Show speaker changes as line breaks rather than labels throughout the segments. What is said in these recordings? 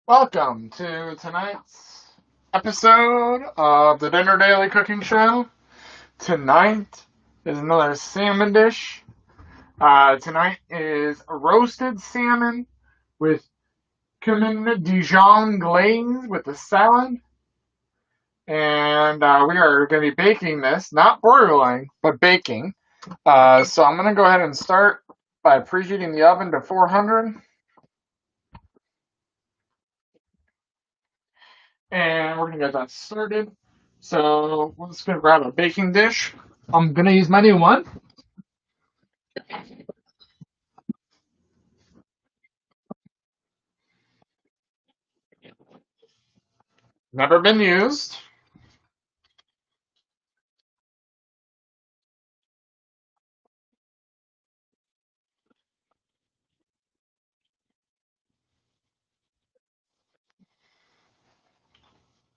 Welcome to tonight's episode of the Dinner Daily Cooking Show. Tonight is another salmon dish. Tonight is roasted salmon with CUMIN DIJON glaze with the salad. And we are going to be baking this, not broiling, but baking. So I'm going to go ahead and start by preheating the oven to 400. And we're going to get that started. So we're just going to grab a baking dish. I'm going to use my new one. Never been used.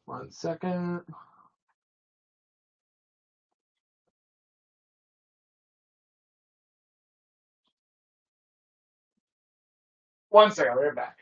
One second. One second, I'll be right back.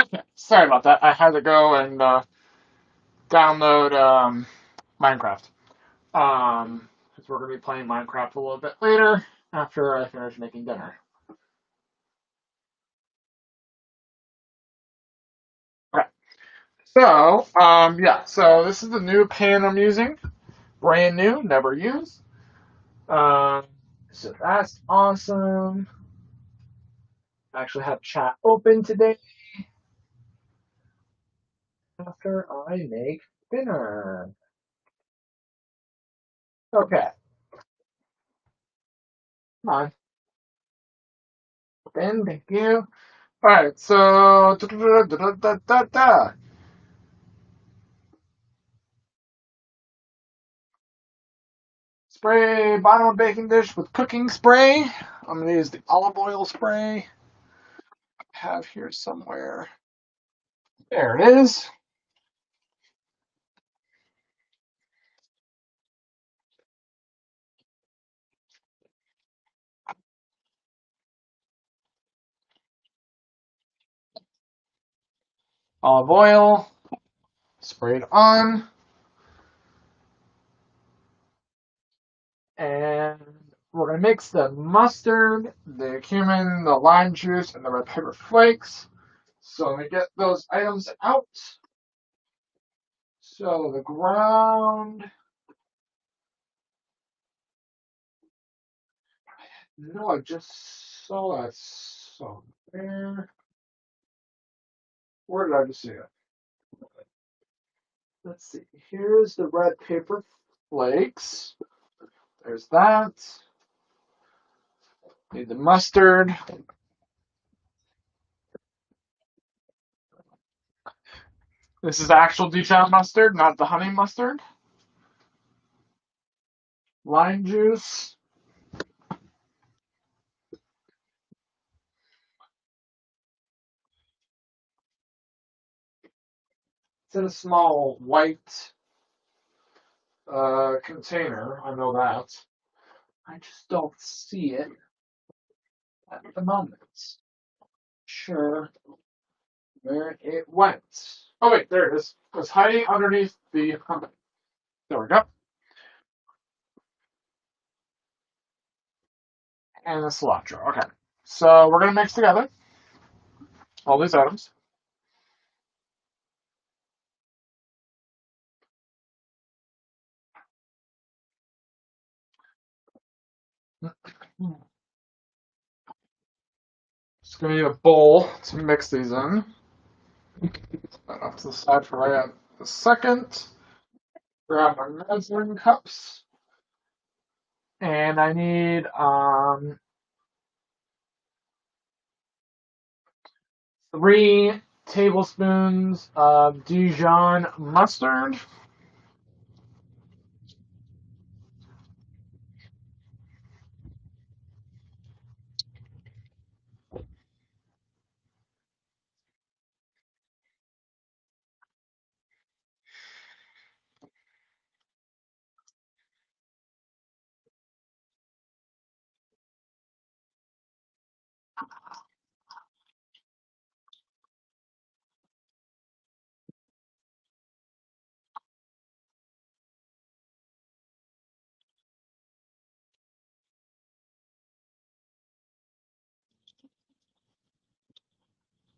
Okay, sorry about that. I had to go and download Minecraft. Because we're going to be playing Minecraft a little bit later after I finish making dinner. Okay, so yeah, so this is the new pan I'm using, brand new, never used. Um, so that's awesome. I actually have chat open today after I make dinner. Okay, come on, Ben, thank you. All right, so spray bottom of baking dish with cooking spray. I'm gonna use the olive oil spray I have here somewhere. There it is. Olive oil sprayed on, and we're gonna mix the mustard, the cumin, the lime juice, and the red pepper flakes. So let me get those items out. So the ground. No, I just saw that somewhere. Where did I just see it? Let's see. Here's the red paper flakes. There's that. Need the mustard. This is actual Dijon mustard, not the honey mustard. Lime juice. It's in a small white container. I know that. I just don't see it at the moment. Sure where it went. Oh wait, there it is. It was hiding underneath the honey. There we go. And the cilantro. Okay. So we're going to mix together all these items. Just going to need a bowl to mix these in. Put that off to the side for right a second. Grab my measuring cups. And I need 3 tablespoons of Dijon mustard.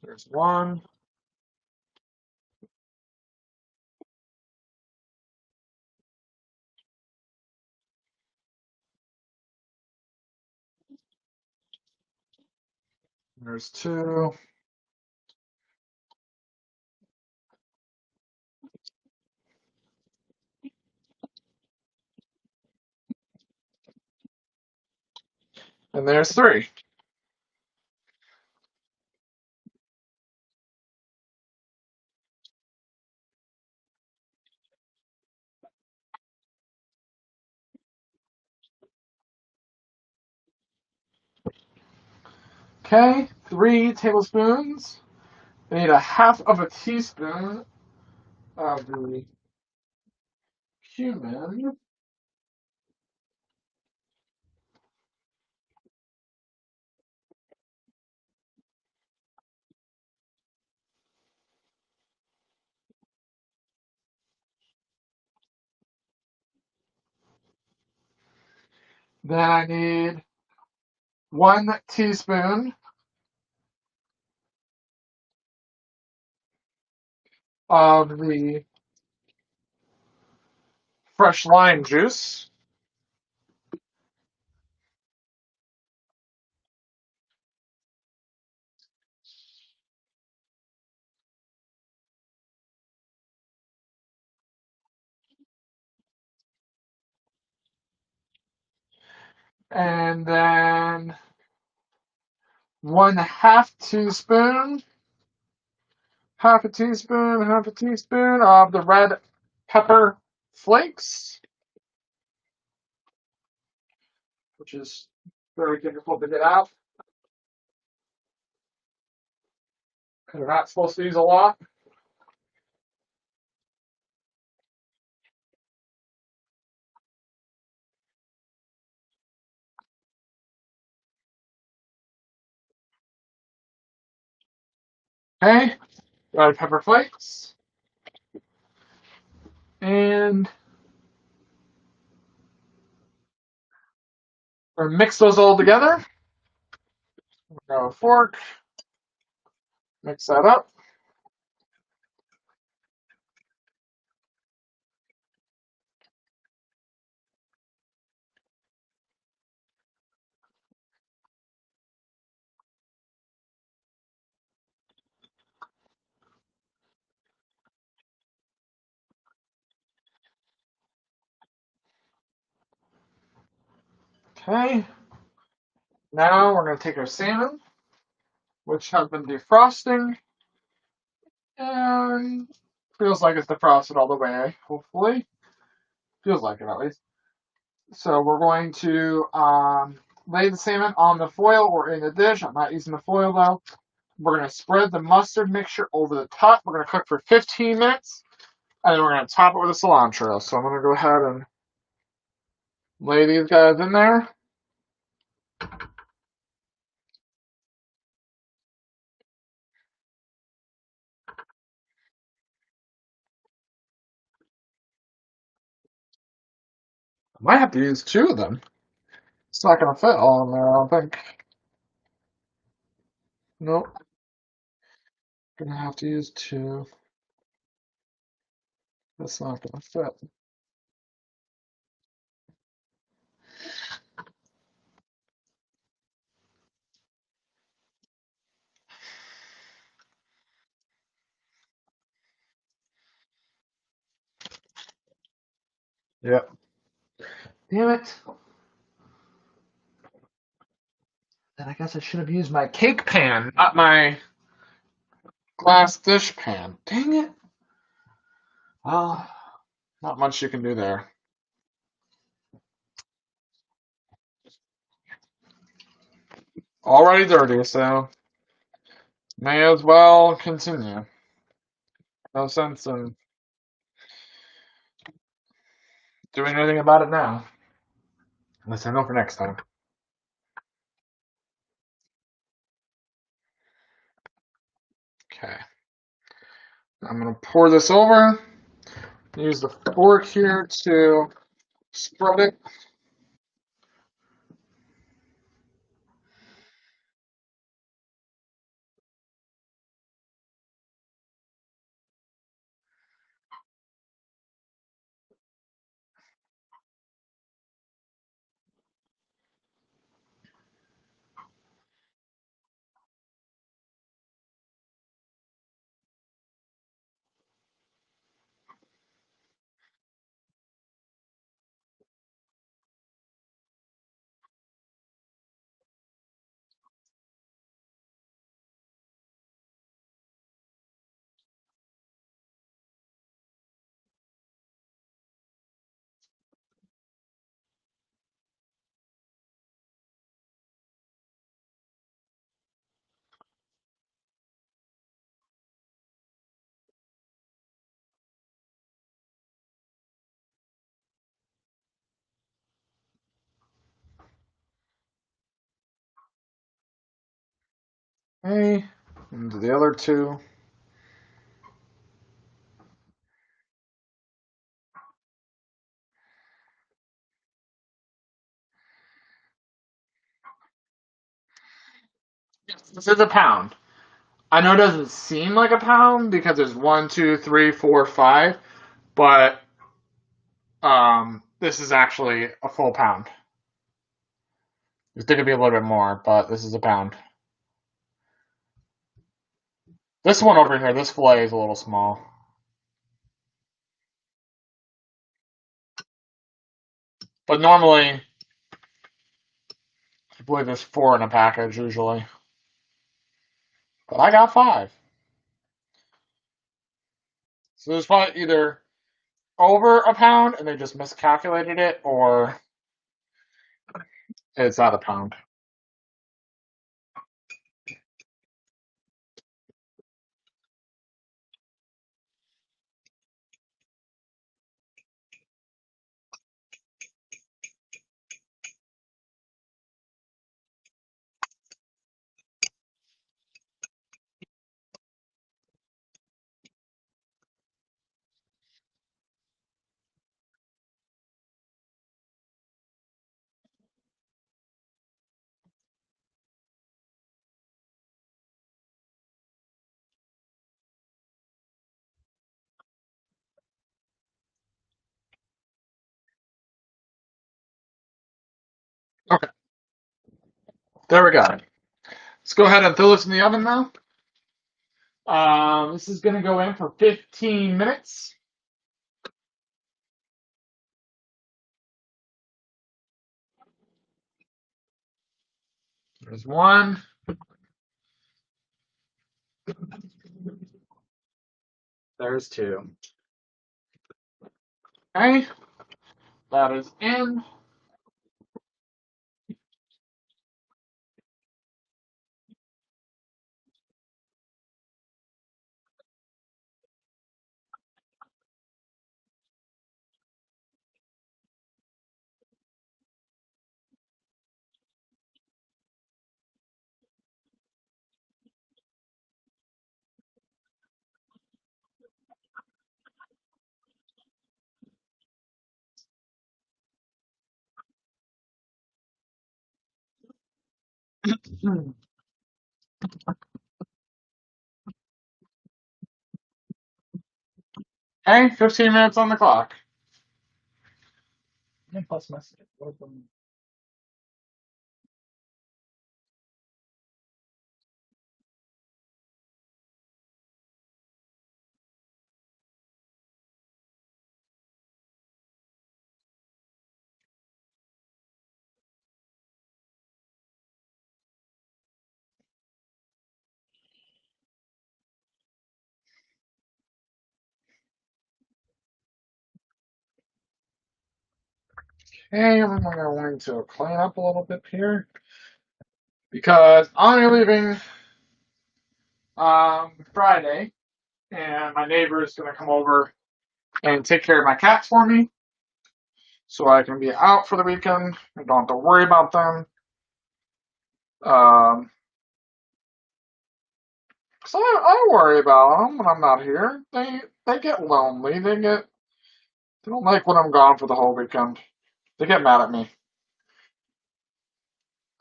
There's one. There's 2. And there's 3. Okay, 3 tablespoons. I need a half of a teaspoon of the cumin. Then I need 1 teaspoon of the fresh lime juice. And then 1/2 teaspoon, half a teaspoon of the red pepper flakes, which is very difficult to get out because we're not supposed to use a lot. Okay, red pepper flakes. And we're gonna mix those all together. Grab a fork, mix that up. Okay, now we're going to take our salmon, which has been defrosting, and feels like it's defrosted all the way, hopefully. Feels like it at least. So we're going to lay the salmon on the foil or in the dish. I'm not using the foil though. We're going to spread the mustard mixture over the top. We're going to cook for 15 minutes, and then we're going to top it with a cilantro. So I'm going to go ahead and lay these guys in there. Might have to use two of them. It's not going to fit all in there, I don't think. Nope. Gonna have to use two. That's not going to fit. Yep. Damn it. Then I guess I should have used my cake pan, not my glass dish pan. Dang it. Well, not much you can do there. Already dirty, so may as well continue. No sense in doing anything about it now. Unless I know for next time. Okay. I'm going to pour this over. Use the fork here to spread it. Okay. Into the other two. Yes, this is a pound. I know it doesn't seem like a pound because there's 1, 2, 3, 4, 5, but this is actually a full pound. It's going to be a little bit more, but this is a pound. This one over here, this fillet is a little small. But normally, I believe there's 4 in a package usually. But I got 5. So there's probably either over a pound and they just miscalculated it, or it's not a pound. Okay, there we go. Let's go ahead and throw this in the oven now. This is going to go in for 15 minutes. There's one. There's two. Okay, that is in. Hey, 15 minutes on the clock. Plus my Okay, I'm going to clean up a little bit here because I'm leaving Friday, and my neighbor is going to come over and take care of my cats for me, so I can be out for the weekend. I don't have to worry about them. Um, so I worry about them when I'm not here. They get lonely. They don't like when I'm gone for the whole weekend. They get mad at me.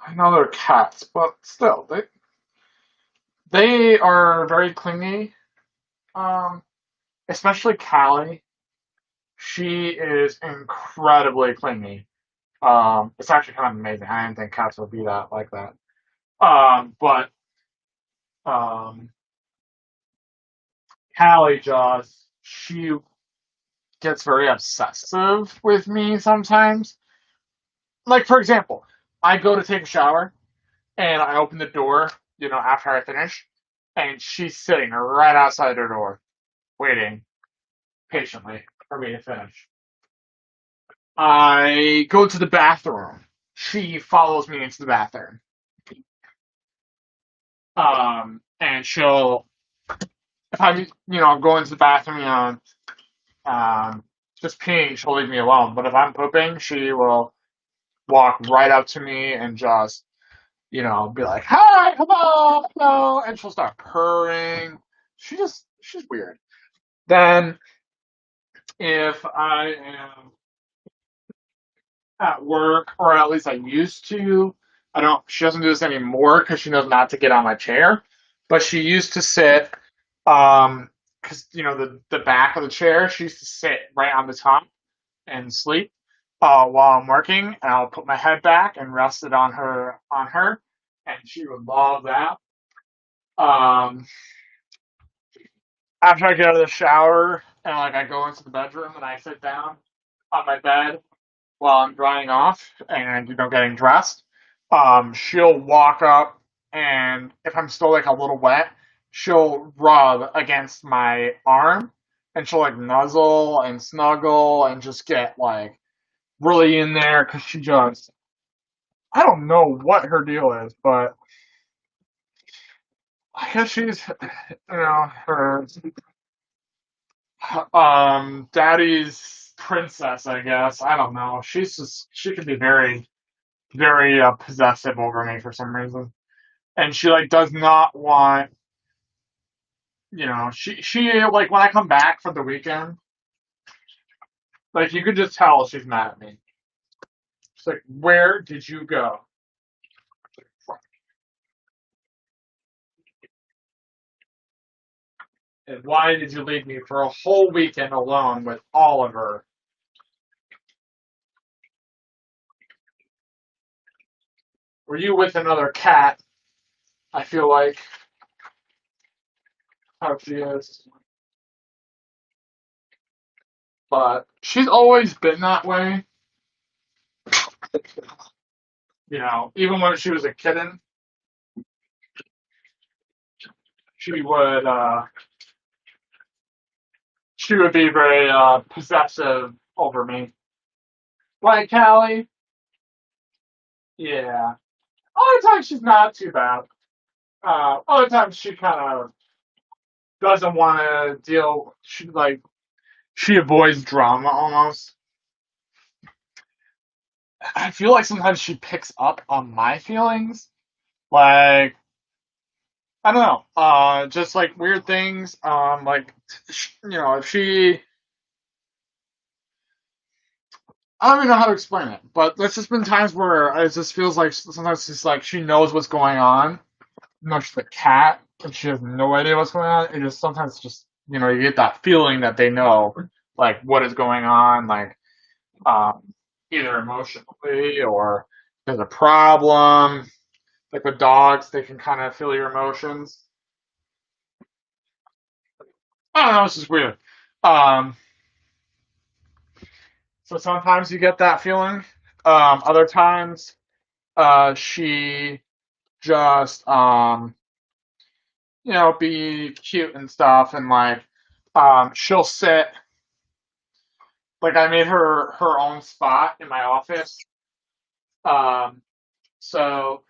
I know they're cats, but still, they are very clingy. Um, Especially Callie. She is incredibly clingy. It's actually kind of amazing. I didn't think cats would be that like that. But um, Callie just she gets very obsessive with me sometimes. Like for example, I go to take a shower and I open the door, after I finish, and she's sitting right outside her door, waiting patiently for me to finish. I go to the bathroom. She follows me into the bathroom. And she'll, if I'm, going to the bathroom, just peeing, she'll leave me alone. But if I'm pooping, she will walk right up to me and just, be like, hi, hello, hello. And she'll start purring. She's weird. Then if I am at work, or at least I used to. She doesn't do this anymore because she knows not to get on my chair. But she used to sit, because, the back of the chair, she used to sit right on the top and sleep, while I'm working. And I'll put my head back and rest it on her. And she would love that. Um, After I get out of the shower and like I go into the bedroom and I sit down on my bed while I'm drying off and getting dressed, she'll walk up, and if I'm still like a little wet, she'll rub against my arm, and she'll like nuzzle and snuggle and just get like really in there because I don't know what her deal is, but I guess she's her daddy's princess, I guess. I don't know. She can be very very possessive over me for some reason, and she like does not want, she like when I come back for the weekend, like you could just tell she's mad at me. She's like, "Where did you go? And why did you leave me for a whole weekend alone with Oliver? Were you with another cat?" I feel like how she is, but she's always been that way. Even when she was a kitten, she would uh, she would be very possessive over me. Right, Callie? Yeah. Other times she's not too bad. Other times she kind of doesn't want to deal. She avoids drama almost. I feel like sometimes she picks up on my feelings. Like I don't know. Just like weird things. If she I don't even know how to explain it, but there's just been times where it just feels like sometimes it's like she knows what's going on. Not just a cat, and she has no idea what's going on. It just sometimes just you get that feeling that they know like what is going on, like um, either emotionally or there's a problem. Like with dogs, they can kind of feel your emotions. I don't know, it's just weird. Um, so sometimes you get that feeling. Other times, she just be cute and stuff, and like she'll sit like I made her own spot in my office. Um, so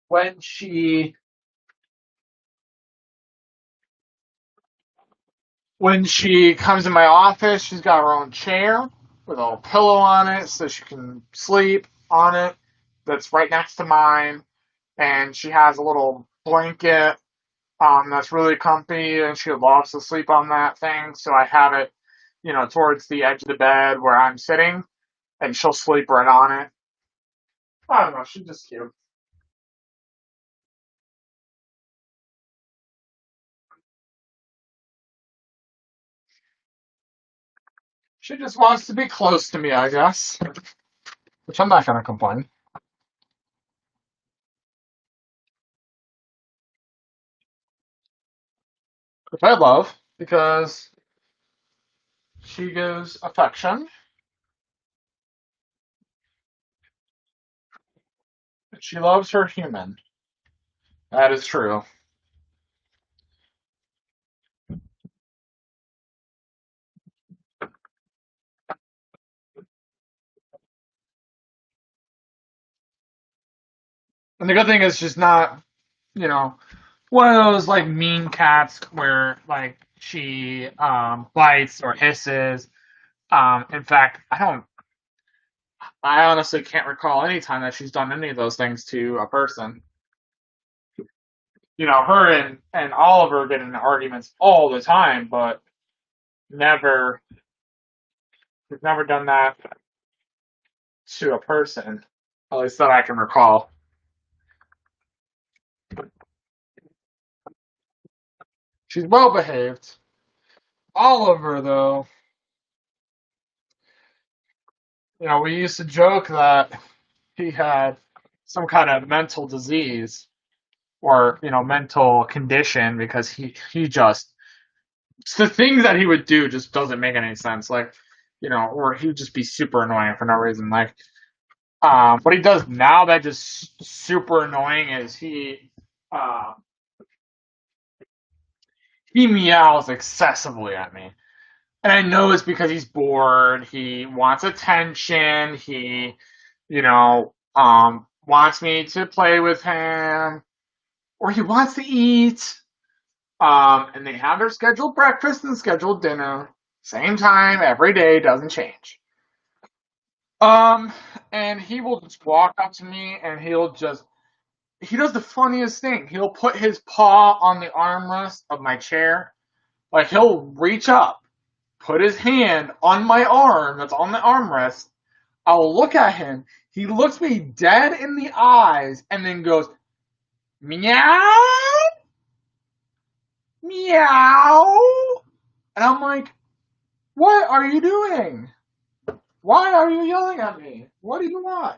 when she comes in my office, she's got her own chair with a little pillow on it so she can sleep on it. That's right next to mine, and she has a little blanket that's really comfy, and she loves to sleep on that thing. So I have it, towards the edge of the bed where I'm sitting, and she'll sleep right on it. I don't know, she's just cute. She just wants to be close to me, I guess, which I'm not gonna complain, which I love because she gives affection. She loves her human. That is true. And the good thing is she's not, you know, one of those like mean cats where like she bites or hisses. In fact, I honestly can't recall any time that she's done any of those things to a person. Her and Oliver get in arguments all the time, but never, she's never done that to a person, at least that I can recall. She's well behaved. Oliver, though, we used to joke that he had some kind of mental disease or mental condition because he just the things that he would do just doesn't make any sense. Like or he'd just be super annoying for no reason. Like what he does now that just super annoying is uh, he meows excessively at me. And I know it's because he's bored. He wants attention. He, wants me to play with him, or he wants to eat. And they have their scheduled breakfast and scheduled dinner, same time every day, doesn't change. Um, and he will just walk up to me and he does the funniest thing. He'll put his paw on the armrest of my chair. Like he'll reach up, put his hand on my arm that's on the armrest. I'll look at him. He looks me dead in the eyes and then goes, meow, meow. And I'm like, what are you doing? Why are you yelling at me? What do you want?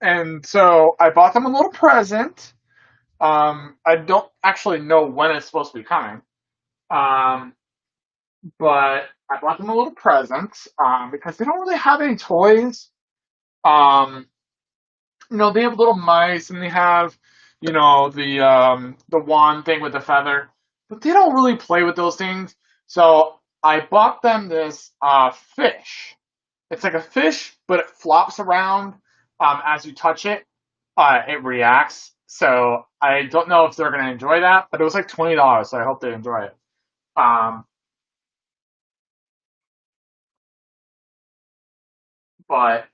And so I bought them a little present. I don't actually know when it's supposed to be coming. Um, but I bought them a little present because they don't really have any toys. Um, they have little mice and they have, the wand thing with the feather, but they don't really play with those things. So I bought them this fish. It's like a fish, but it flops around as you touch it. It reacts. So I don't know if they're gonna enjoy that, but it was like $20, so I hope they enjoy it. Um, but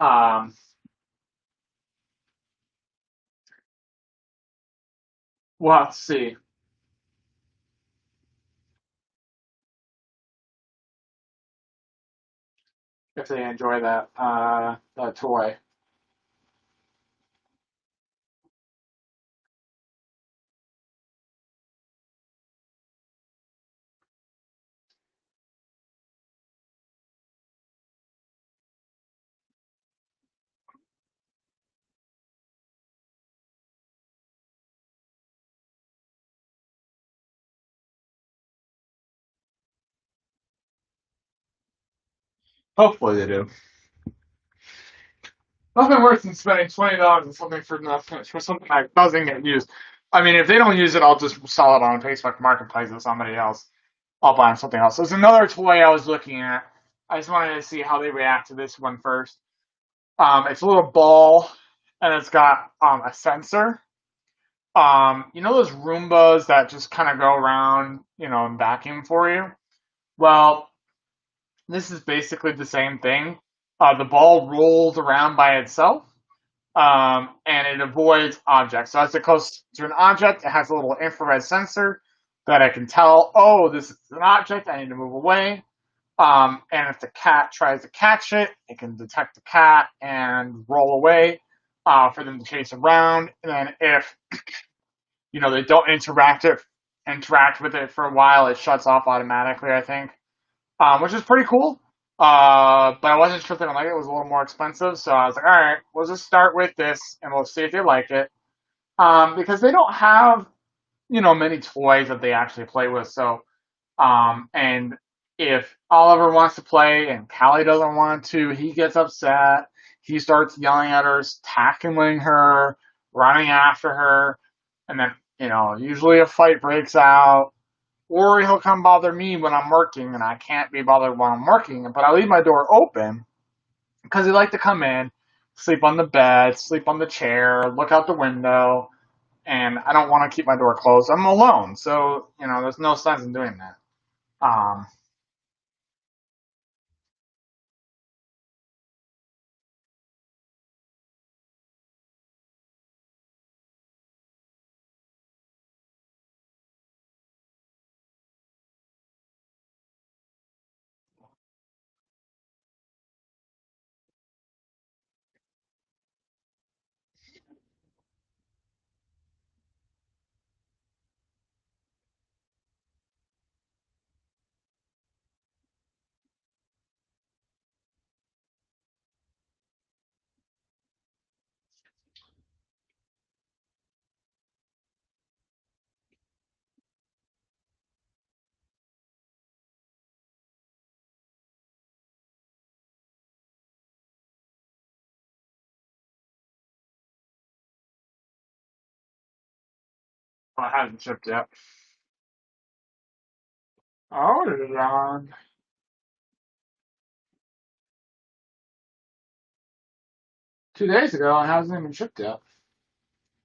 we'll have to see. if they enjoy that toy. Hopefully they do. Nothing worse than spending $20 on something for nothing for something that doesn't get used. I mean, if they don't use it, I'll just sell it on Facebook Marketplace to somebody else. I'll buy them something else. There's another toy I was looking at. I just wanted to see how they react to this one first. It's a little ball, and it's got a sensor. You know those Roombas that just kind of go around, and vacuum for you? Well, this is basically the same thing. The ball rolls around by itself, and it avoids objects. So as it goes to an object, it has a little infrared sensor that I can tell, oh, this is an object, I need to move away. And if the cat tries to catch it, it can detect the cat and roll away for them to chase around. And then if they don't interact with it for a while, it shuts off automatically, I think, which is pretty cool. But I wasn't sure if they would like it. It was a little more expensive, so I was like, all right, we'll just start with this and we'll see if they like it. Because they don't have, many toys that they actually play with. So, and if Oliver wants to play and Callie doesn't want to, he gets upset. He starts yelling at her, tackling her, running after her, and then, usually a fight breaks out. Or he'll come bother me when I'm working, and I can't be bothered when I'm working. But I leave my door open because he like to come in, sleep on the bed, sleep on the chair, look out the window, and I don't want to keep my door closed. I'm alone, so there's no sense in doing that. Um, well, it hasn't shipped yet. Oh, it is on 2 days ago. It hasn't even shipped yet.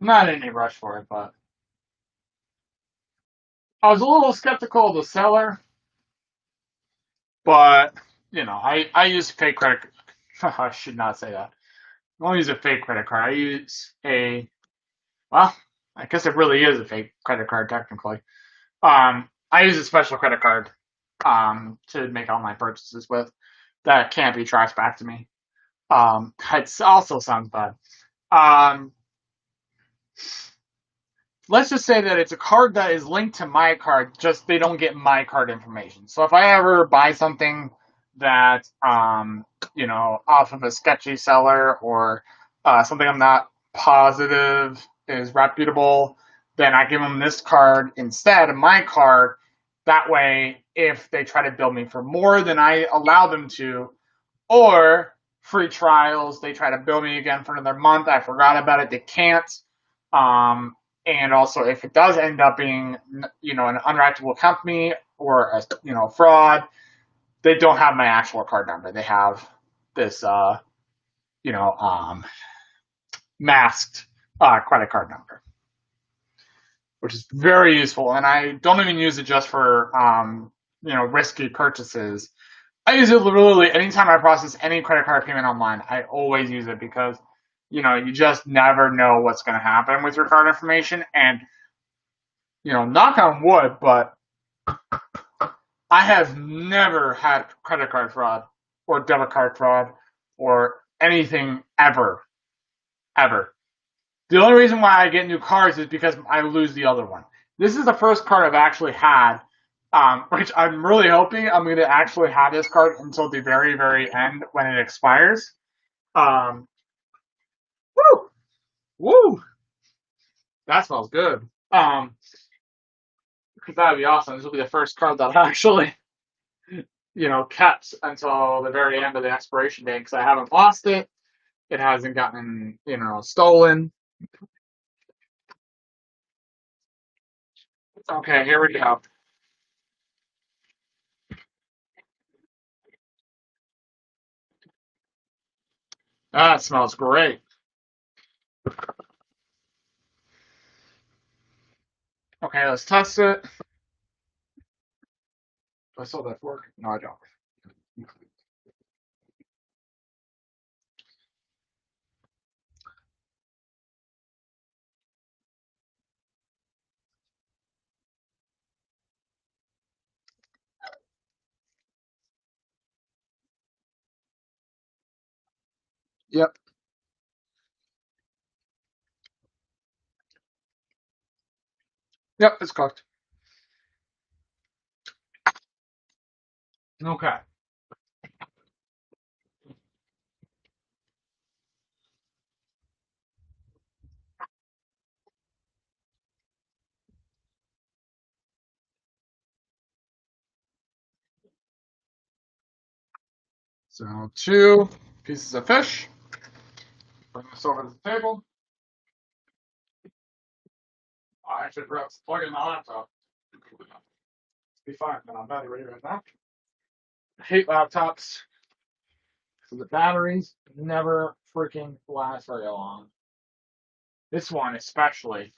I'm not in any rush for it, but I was a little skeptical of the seller. But I use fake credit. I should not say that. I don't use a fake credit card. I use well, I guess it really is a fake credit card technically. I use a special credit card to make online purchases with that can't be traced back to me. It also sounds bad. Um, let's just say that it's a card that is linked to my card, just they don't get my card information. So if I ever buy something that off of a sketchy seller or something I'm not positive is reputable, then I give them this card instead of my card. That way, if they try to bill me for more than I allow them to, or free trials, they try to bill me again for another month, I forgot about it, they can't. Um, and also, if it does end up being, an unreputable company or a, fraud, they don't have my actual card number. They have this, you know, um, masked credit card number, which is very useful. And I don't even use it just for, risky purchases. I use it literally anytime I process any credit card payment online. I always use it because, you just never know what's going to happen with your card information. And, knock on wood, but I have never had credit card fraud. or debit card fraud or anything ever, ever. The only reason why I get new cards is because I lose the other one. This is the first card I've actually had, which I'm really hoping I'm going to actually have this card until the very, very end when it expires. Um, woo, woo, that smells good. Because that'd be awesome. This will be the first card that I actually, kept until the very end of the expiration date because I haven't lost it. It hasn't gotten, stolen. Okay, here we go. That smells great. Okay, let's test it. Do I still have that fork? No, I don't. Yep. Yep, it's cooked. Okay. So 2 pieces of fish. Bring this over to the table. I actually forgot to plug in the laptop. Be fine. Then I'm battery ready right now. I hate laptops. So the batteries never freaking last very long. This one especially.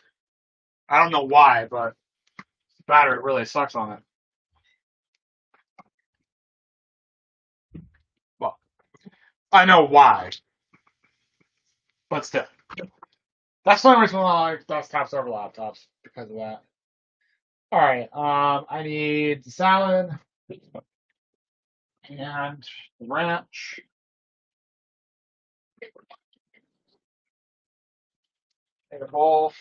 I don't know why, but the battery really sucks on it. Well, I know why, but still. That's the only reason why I like desktops over laptops, because of that. Alright, I need the salad and the ranch. Take a bowl.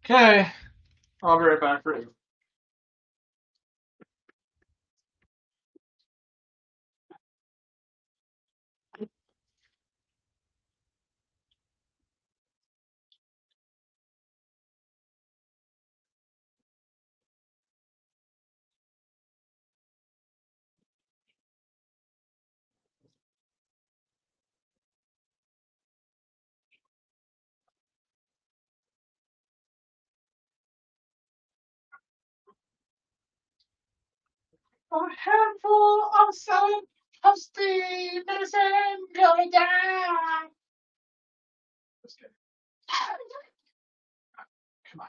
Okay, I'll be right back for you. A handful of salad, toasty medicine going down. Just kidding. Come on.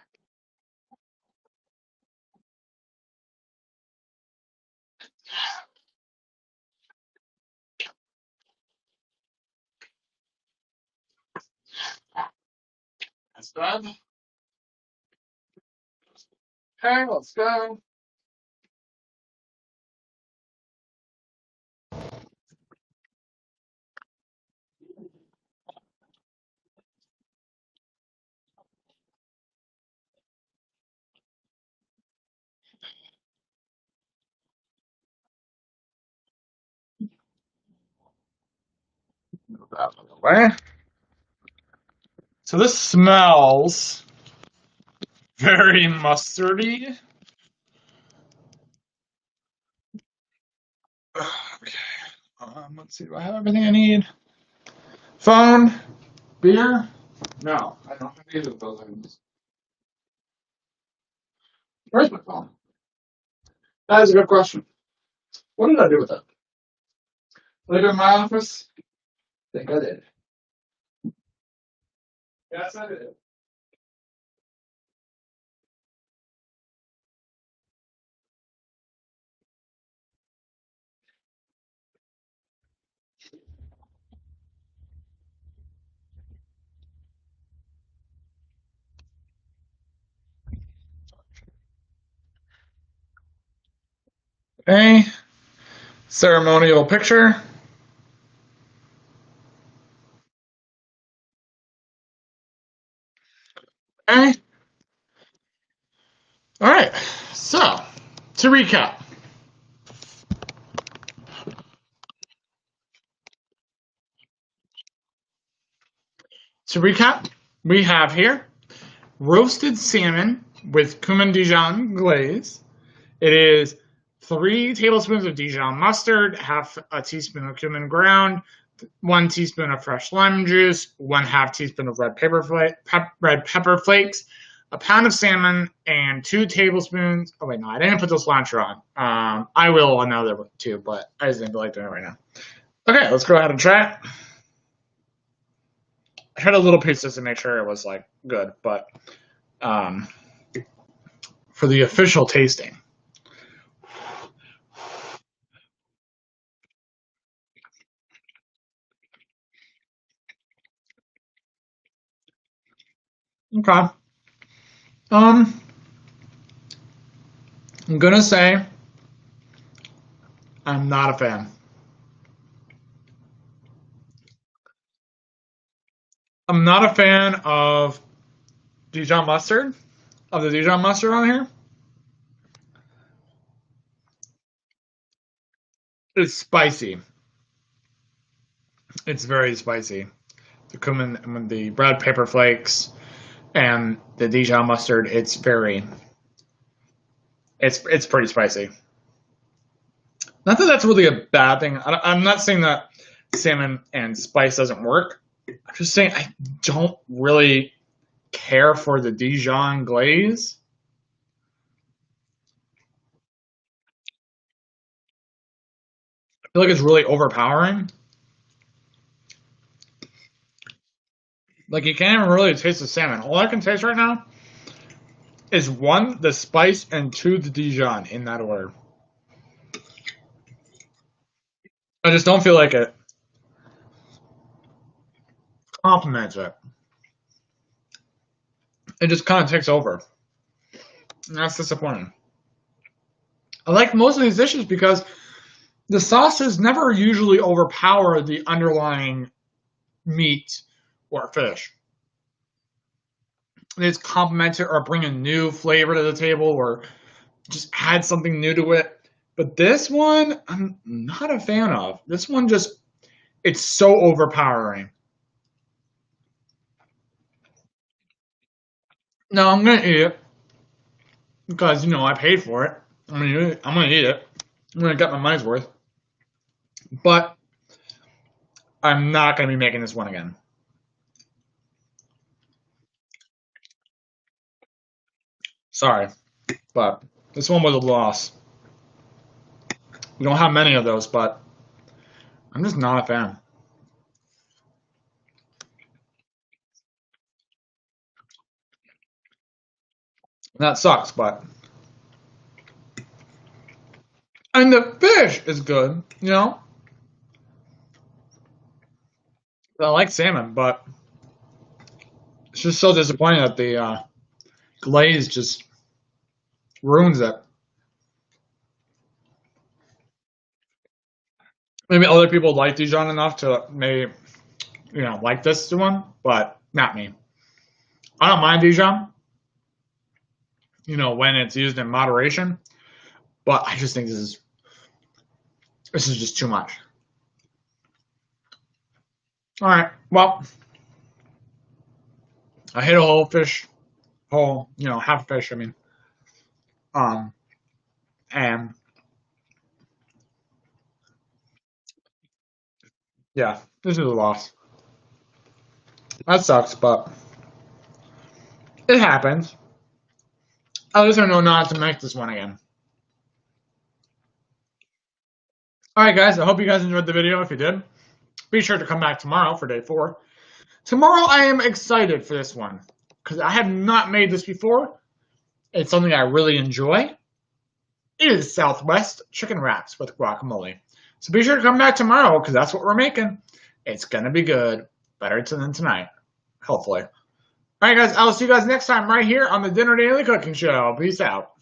That's done. Okay, let's go. Move that out of the way. So this smells very mustardy. Okay. Let's see. Do I have everything I need? Phone? Beer? No, I don't have either of those items. Where's my phone? That is a good question. What did I do with it? Leave it in my office? I think I did. Yes, I did. Okay. Ceremonial picture. Okay. All right. So, to recap, we have here roasted salmon with cumin Dijon glaze. It is 3 tablespoons of Dijon mustard, half a teaspoon of cumin ground, 1 teaspoon of fresh lemon juice, 1/2 teaspoon of red pepper flakes, a pound of salmon, and 2 tablespoons. Oh wait, no, I didn't put the cilantro on. I will another too, but I just didn't feel like doing it right now. Okay, let's go ahead and try it. I had a little piece just to make sure it was like good, but um, for the official tasting. Okay. Um, I'm gonna say I'm not a fan. I'm not a fan of Dijon mustard, of the Dijon mustard on here. It's spicy. It's very spicy. The cumin, the red pepper flakes, and the Dijon mustard. It's pretty spicy. Not that that's really a bad thing. I'm not saying that salmon and spice doesn't work. I'm just saying I don't really care for the Dijon glaze. I feel like it's really overpowering. Like you can't even really taste the salmon. All I can taste right now is 1, the spice, and 2, the Dijon, in that order. I just don't feel like it complements it. It just kind of takes over. And that's disappointing. I like most of these dishes because the sauces never usually overpower the underlying meat or fish. They just complement it or bring a new flavor to the table or just add something new to it. But this one, I'm not a fan of. This one just, it's so overpowering. No, I'm gonna eat it because I paid for it. I'm gonna eat it. I'm gonna get my money's worth. But I'm not gonna be making this one again. Sorry, but this one was a loss. We don't have many of those, but I'm just not a fan. That sucks, but and the fish is good. I like salmon, but it's just so disappointing that the glaze just ruins it. Maybe other people like Dijon enough to maybe like this one, but not me. I don't mind Dijon, when it's used in moderation, but I just think this is just too much. All right, well, I hit a half a fish. I mean, and yeah, this is a loss. That sucks, but it happens. At least I know not to make this one again. All right, guys. I hope you guys enjoyed the video. If you did, be sure to come back tomorrow for day 4. Tomorrow, I am excited for this one because I have not made this before. It's something I really enjoy. It is Southwest chicken wraps with guacamole. So be sure to come back tomorrow because that's what we're making. It's going to be good. Better than tonight, hopefully. All right, guys. I'll see you guys next time right here on the Dinner Daily Cooking Show. Peace out.